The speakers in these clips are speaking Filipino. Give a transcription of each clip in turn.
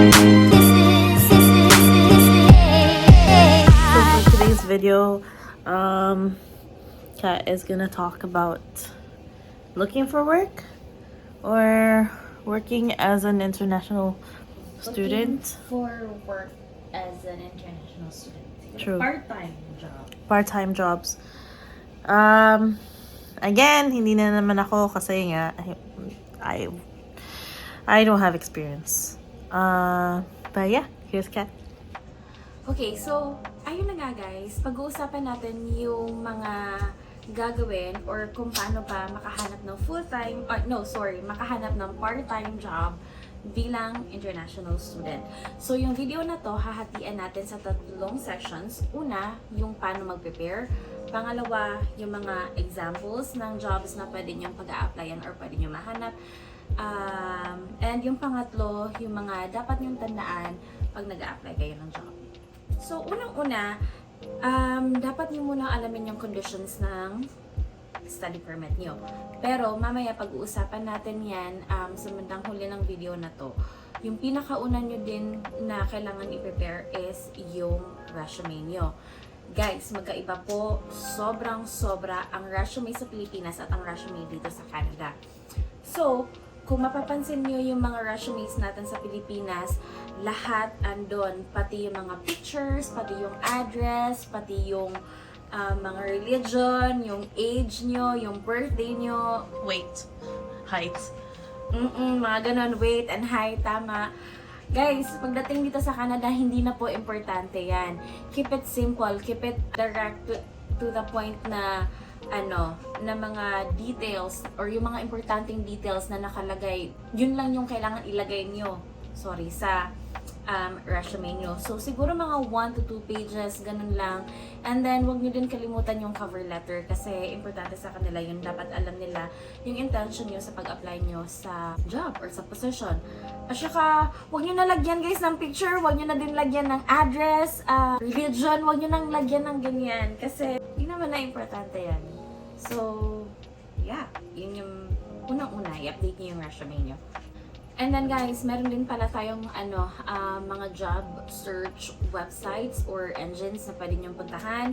For today's video, Kat is gonna talk about looking for work or working as an international student. For work as an international student. True. Part-time job. Part-time jobs. Again, hindi na naman ako kasi nga I don't have experience. But yeah, here's Kat. Okay, so, ayun na nga guys, pag-uusapan natin yung mga gagawin or kung paano pa makahanap ng full-time, makahanap ng part-time job bilang international student. So, yung video na to, hahatian natin sa 3 sections. Una, yung paano mag-prepare. Pangalawa, yung mga examples ng jobs na pwede nyong pag-a-applyan or pwede nyong mahanap. And yung pangatlo, yung mga dapat nyong tandaan pag nag-a-apply kayo ng job. So, unang-una, dapat nyo munang alamin yung conditions ng study permit nyo. Pero, mamaya pag-uusapan natin yan sa bandang huli ng video na to. Yung pinakauna nyo din na kailangan i-prepare is yung resume nyo. Guys, magkaiba po, sobrang-sobra ang resume sa Pilipinas at ang resume dito sa Canada. So, kung mapapansin nyo yung mga resumes natin sa Pilipinas, lahat andon, pati yung mga pictures, pati yung address, pati yung mga religion, yung age nyo, yung birthday nyo, Weight, height. mga ganun, weight and height, tama. Guys, pagdating dito sa Canada, hindi na po importante yan. Keep it simple, keep it direct to the point na na mga details or yung mga importanteng details na nakalagay, yun lang yung kailangan ilagay nyo, sa resume nyo. So, siguro mga 1 to 2 pages, ganun lang. And then, wag nyo din kalimutan yung cover letter kasi importante sa kanila yun. Dapat alam nila yung intention nyo sa pag-apply nyo sa job or sa position. At saka, wag nyo na lagyan guys ng picture, wag nyo na din lagyan ng address, religion, wag nyo nang lagyan ng ganyan kasi hindi naman na importante yan. So, yeah, yun yung unang-una, i-update nyo yung resume nyo. And then guys, meron din pala tayong mga job search websites or engines na pwede nyong puntahan.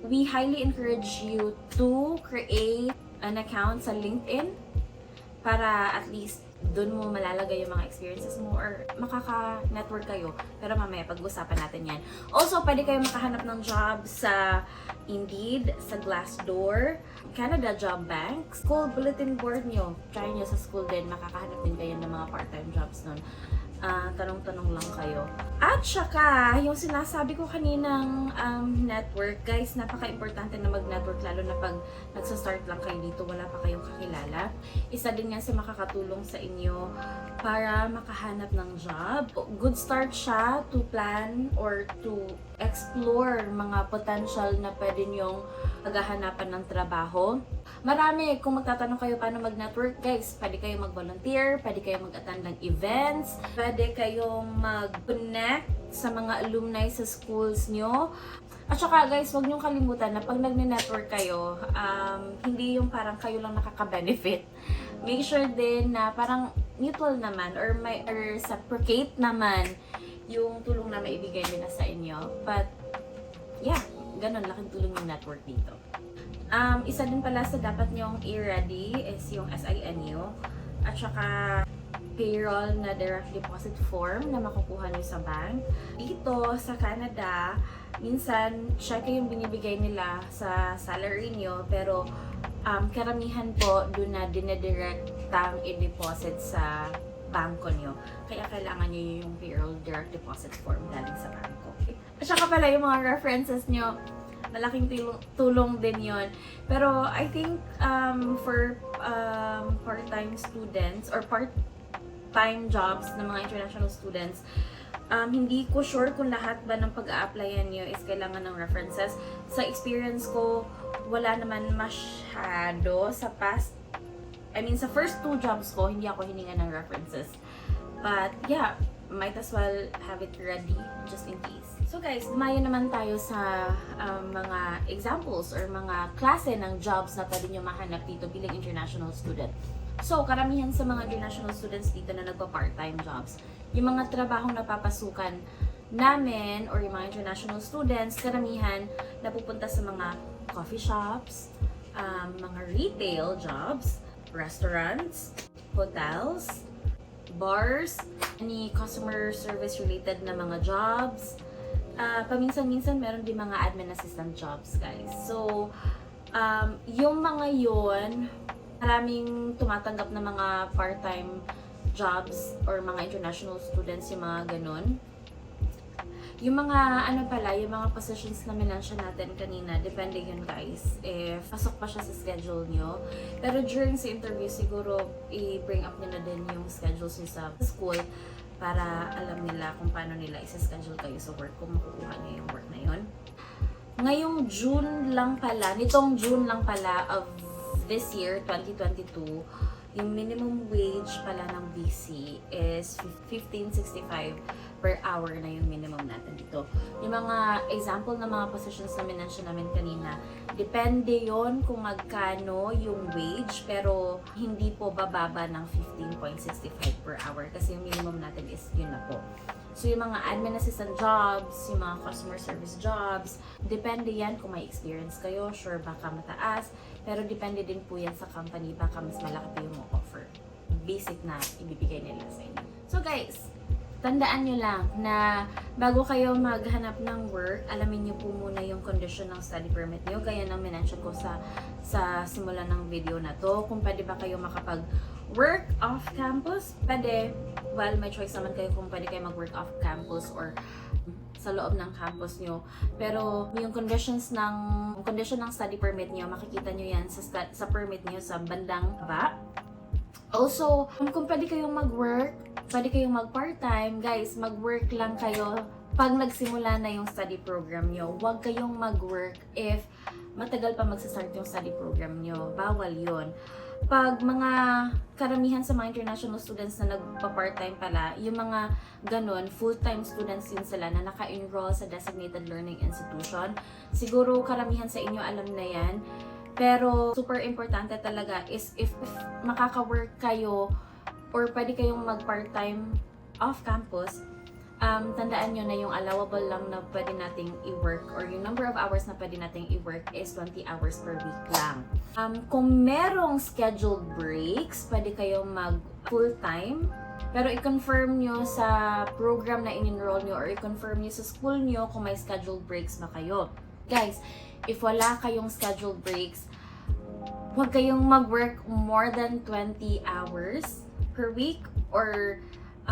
We highly encourage you to create an account sa LinkedIn para at least doon mo malalagay yung mga experiences mo or makaka-network kayo. Pero mamaya pag-usapan natin yan. Also, pwede kayo makahanap ng job sa Indeed, sa Glassdoor, Canada Job Bank, school bulletin board nyo. Try nyo sa school din, makakahanap din kayo ng mga part-time jobs nun. Tanong-tanong lang kayo. At saka, yung sinasabi ko kaninang network, guys, napaka-importante na mag-network lalo na pag nagsa-start lang kayo dito, wala pa kayong kakilala. Isa din yan sa makakatulong sa inyo para makahanap ng job. Good start siya to plan or to explore mga potential na pwede nyong paghahanapan ng trabaho. Marami, kung magtatanong kayo paano mag-network, guys, pwede kayong mag-volunteer, pwede kayong mag-attend ng events, pwede kayong mag-connect sa mga alumni sa schools nyo. At saka guys, huwag niyong kalimutan na pag nagne-network kayo, hindi yung parang kayo lang nakaka-benefit. Make sure din na parang mutual naman or reciprocate naman yung tulong na maibigay nila sa inyo. But, yeah, ganun, laking tulong yung network dito. Isa din pala sa dapat nyong i-ready is yung SINU at saka payroll na direct deposit form na makukuha nyo sa bank. Dito sa Canada, minsan check yung binibigay nila sa salary nyo pero karamihan po doon na dinedirectang i-deposit sa bangko nyo. Kaya kailangan nyo yung payroll direct deposit form galing sa bangko. At saka pala yung mga references nyo, malaking tulong din yon. Pero I think for part-time students or part-time jobs ng mga international students, hindi ko sure kung lahat ba ng pag-a-applyan nyo is kailangan ng references. Sa experience ko, wala naman masyado sa past. Sa first 2 jobs ko, hindi ako hininga ng references. But yeah, might as well have it ready just in case. So guys, dumayo naman tayo sa mga examples or mga klase ng jobs na pwede nyo mahanap dito bilang international student. So, karamihan sa mga international students dito na nagpa-part-time jobs yung mga trabahong napapasukan namin or yung mga international students, karamihan napupunta sa mga coffee shops, mga retail jobs, restaurants, hotels, bars, any customer service related na mga jobs. Paminsan-minsan meron din mga admin assistant jobs, guys. So, yung mga yun, maraming tumatanggap na mga part-time jobs or mga international students, yung mga ganun. Yung mga, yung mga positions na minensyon natin kanina, depende yun guys, if pasok pa siya sa schedule nyo. Pero during sa interview, siguro i-bring up nyo na din yung schedules nyo sa school para alam nila kung paano nila isa-schedule kayo sa work, kung makukuha nyo yung work na yun. Ngayong June lang pala, nitong June lang pala of this year, 2022, yung minimum wage pala ng BC is $15.65 per hour na yung minimum natin dito. Yung mga example na mga positions na minensyon namin kanina, depende yon kung magkano yung wage, pero hindi po bababa ng $15.65 per hour kasi yung minimum natin is yun na po. So, yung mga admin assistant jobs, yung mga customer service jobs, depende yan kung may experience kayo. Sure, baka mataas. Pero depende din po yan sa company. Baka mas malaki pa yung offer. Basic na ibibigay nila sa inyo. So, guys, tandaan nyo lang na bago kayo maghanap ng work, alamin nyo po muna yung condition ng study permit nyo. Gaya ng minention ko sa simula ng video na to. Kung pwede ba kayo makapag-work off campus, pwede. Well, may choice naman kayo kung pwede kayo mag-work off campus or sa loob ng campus nyo. Pero yung condition ng study permit nyo, makikita nyo yan sa permit nyo sa bandang baba. Also, kung pwede kayong mag-work, pwede kayong mag-part-time, guys, mag-work lang kayo pag nagsimula na yung study program nyo. Huwag kayong mag-work if matagal pa magsastart yung study program nyo. Bawal yun. Pag mga karamihan sa mga international students na nagpa-part-time pala, yung mga ganun, full-time students yun sila na naka-enroll sa designated learning institution. Siguro karamihan sa inyo alam na yan. Pero super importante talaga is if makaka-work kayo or pwede kayong mag-part-time off-campus, tandaan nyo na yung allowable lang na pwede nating i-work or yung number of hours na pwede nating i-work is 20 hours per week lang. Kung merong scheduled breaks, pwede kayong mag full-time, pero i-confirm nyo sa program na in-enroll nyo or i-confirm nyo sa school nyo kung may scheduled breaks na kayo. Guys, if wala kayong scheduled breaks, huwag kayong mag-work more than 20 hours per week or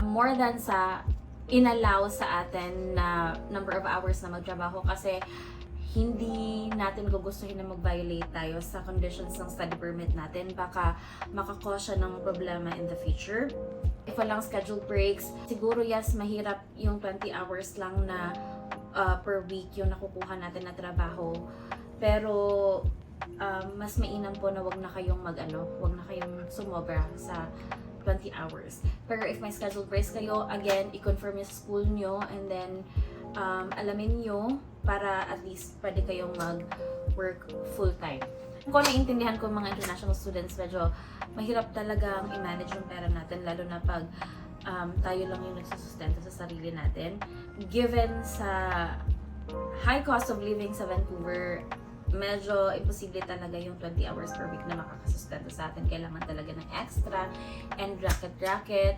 more than sa inallow sa atin na number of hours na magtrabaho kasi hindi natin gugustuhin na mag-violate tayo sa conditions ng study permit natin. Baka makakause siya ng problema in the future. If walang scheduled breaks, siguro yes, mahirap yung 20 hours lang na per week yung nakukuha natin na trabaho. Pero mas mainam po na wag na kayong wag na kayong sumobra sa 20 hours. Pero if may scheduled breaks kayo, again, i-confirm yung sa school nyo and then alamin nyo para at least pwede kayong mag-work full-time. Kung naiintindihan ko mga international students, medyo mahirap talagang i-manage yung pera natin, lalo na pag tayo lang yung nagsusustento sa sarili natin. Given sa high cost of living sa Vancouver, medyo imposible talaga yung 20 hours per week na makakasustento sa atin. Kailangan talaga ng extra and racket.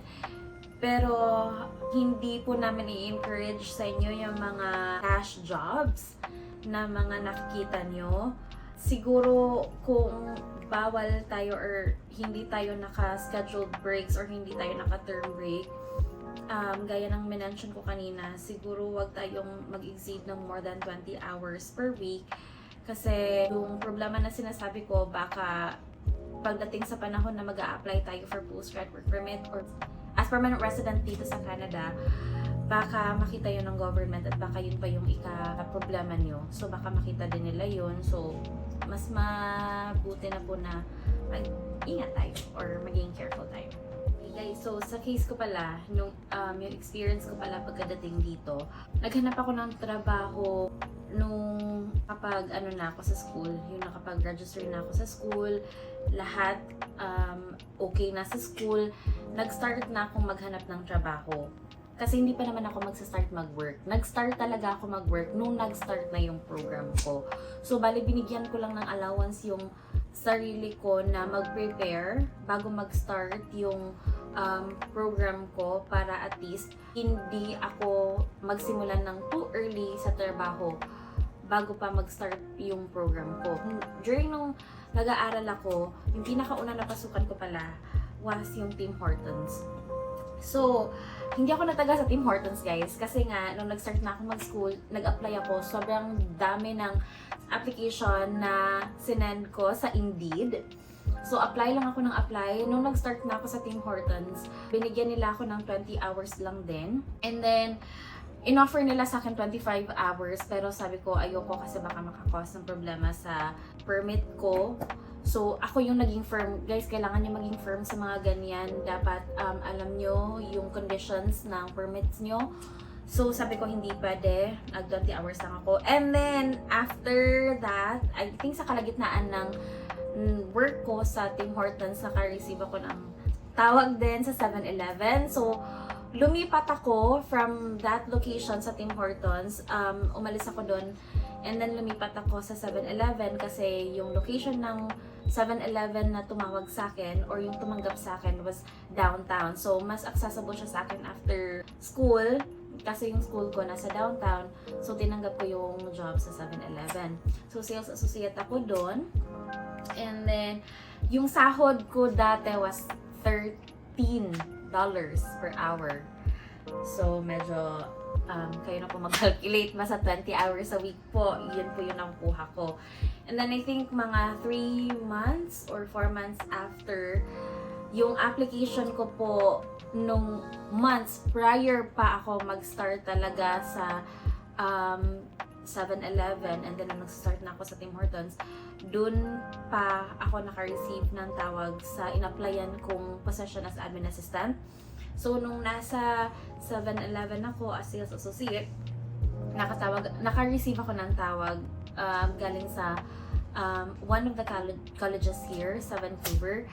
Pero hindi po namin i-encourage sa inyo yung mga cash jobs na mga nakikita nyo. Siguro kung bawal tayo or hindi tayo naka-scheduled breaks or hindi tayo naka-term break, gaya ng minention ko kanina, siguro wag tayong mag-exceed ng more than 20 hours per week. Kasi yung problema na sinasabi ko, baka pagdating sa panahon na mag-a-apply tayo for postgrad work permit or as permanent resident dito sa Canada, baka makita yun ng government at baka yun pa yung ika-problema nyo. So baka makita din nila yun. So mas mabuti na po na mag-ingat tayo or maging careful tayo. Okay Guys, so sa case ko pala, yung experience ko pala pagkadating dito, naghanap ako ng trabaho nung kapag na ako sa school, yung nakapag-register na ako sa school, lahat okay na sa school, nag-start na akong maghanap ng trabaho. Kasi hindi pa naman ako magsa-start mag-work. Nag-start talaga ako mag-work nung nag-start na yung program ko. So, bali binigyan ko lang ng allowance yung sarili ko na mag-prepare bago mag-start yung program ko para at least hindi ako magsimulan ng too early sa trabaho bago pa mag-start yung program ko. During nung nag-aaral ako, yung pinakauna na pasukan ko pala was yung Tim Hortons. So, hindi ako nataga sa Tim Hortons, guys, kasi nga nung nag-start na ako mag-school, nag-apply ako, sobrang dami ng application na sinend ko sa Indeed. So, apply lang ako ng apply. Nung nag-start na ako sa Tim Hortons, binigyan nila ako ng 20 hours lang din. And then, in-offer nila sa akin 25 hours, pero sabi ko ayoko kasi baka makakause ng problema sa permit ko. So, ako yung naging firm. Guys, kailangan nyo maging firm sa mga ganyan. Dapat alam nyo yung conditions ng permits nyo. So, sabi ko hindi pwede. Nag-20 hours lang ako. And then, after that, I think sa kalagitnaan ng work ko sa Tim Hortons, naka-receive ako ng tawag din sa 7-Eleven. So, lumipat ako from that location sa Tim Hortons. Umalis ako doon. And then lumipat ako sa 7-Eleven kasi yung location ng 7-Eleven na tumawag sa akin or yung tumanggap sa akin was downtown. So, mas accessible siya sa akin after school kasi yung school ko nasa downtown. So, tinanggap ko yung job sa 7-Eleven. So, sales associate ako doon. And then, yung sahod ko dati was $13 per hour. So, medyo kayo na po mag-calculate, basta 20 hours a week po, yun po yung nakukuha ko. And then I think mga 3 months or 4 months after, yung application ko po nung months prior pa ako mag-start talaga sa 7-Eleven, and then nung nag-start na ako sa Tim Hortons, dun pa ako naka-receive ng tawag sa in-applyan kong position as admin assistant. So, nung nasa 7-Eleven ako as sales associate, naka-receive ako ng tawag galing sa one of the colleges here sa Vancouver.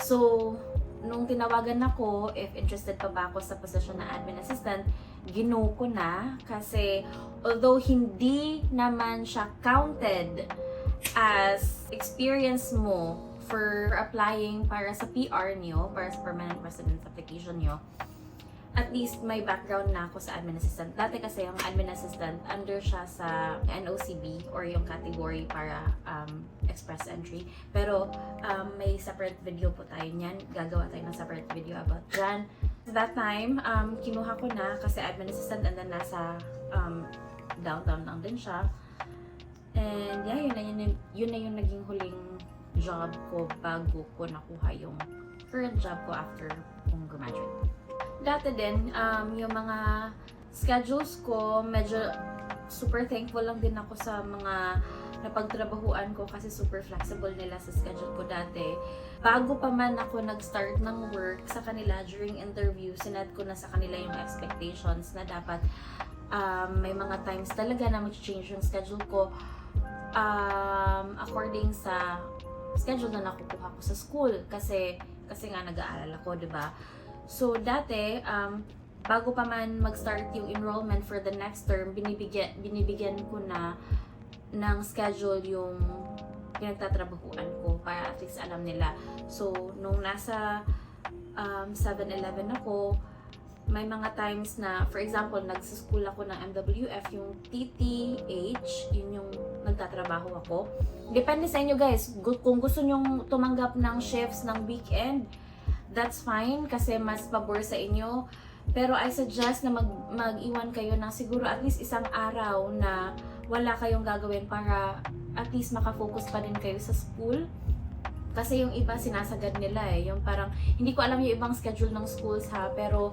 So, nung tinawagan ako, if interested pa ba ako sa position na admin assistant, gino ko na kasi although hindi naman siya counted as experience mo for applying para sa PR nyo, para sa permanent residence application nyo, at least may background na ako sa admin assistant. Dati kasi yung admin assistant, under siya sa NOCB or yung category para express entry. Pero may separate video po tayo niyan. Gagawa tayo ng separate video about dyan. At that time, kinuha ko na kasi admin assistant and then nasa downtown lang din siya. And yeah, yun na yung naging huling job ko bago ko nakuha yung current job ko after kong graduate. Dati din, yung mga schedules ko, medyo super thankful lang din ako sa mga napagtrabahuan ko kasi super flexible nila sa schedule ko dati. Bago pa man ako nag-start ng work sa kanila during interview, sinad ko na sa kanila yung expectations na dapat may mga times talaga na mag-change yung schedule ko according sa schedule na nakukuha ko sa school kasi nga nag-aaral ako, 'di ba? So dati bago pa man mag-start yung enrollment for the next term, binibigyan ko na ng schedule yung pinagtatrabahuan ko para at least alam nila. So nung nasa 7-Eleven ako, may mga times na, for example, nagsa-school ako ng MWF, yung TTH, yun yung nagtatrabaho ako. Depende sa inyo guys, kung gusto nyong tumanggap ng shifts ng weekend, that's fine kasi mas pabor sa inyo. Pero I suggest na mag-iwan kayo ng siguro at least isang araw na wala kayong gagawin para at least makafocus pa din kayo sa school. Kasi yung iba sinasagad nila yung parang, hindi ko alam yung ibang schedule ng schools ha, pero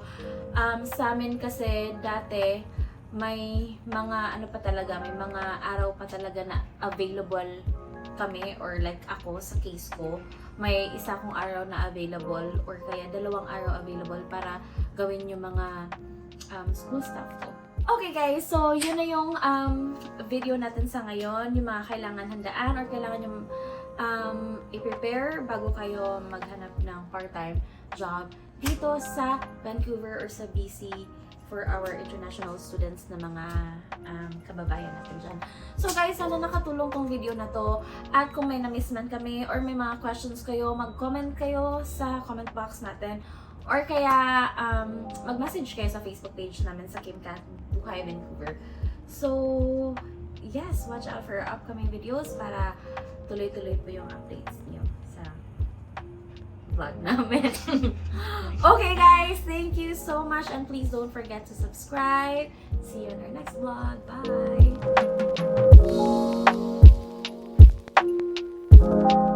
sa amin kasi dati may mga ano pa talaga, may mga araw pa talaga na available kami or like ako sa case ko, may isa akong araw na available or kaya 2 araw available para gawin yung mga school stuff ko. Okay guys, so yun na yung video natin sa ngayon, yung mga kailangan handaan or kailangan yung i-prepare bago kayo maghanap ng part-time job dito sa Vancouver or sa BC for our international students na mga kababayan natin dyan. So guys, sana nakatulong tong video na to. At kung may na-miss man kami or may mga questions kayo, mag-comment kayo sa comment box natin. Or kaya mag-message kayo sa Facebook page namin sa Kim Kat Buhay Vancouver. So, yes, watch out for our upcoming videos para tuloy-tuloy po yung updates niyo sa vlog namin. Okay guys, thank you so much and please don't forget to subscribe. See you in our next vlog. Bye!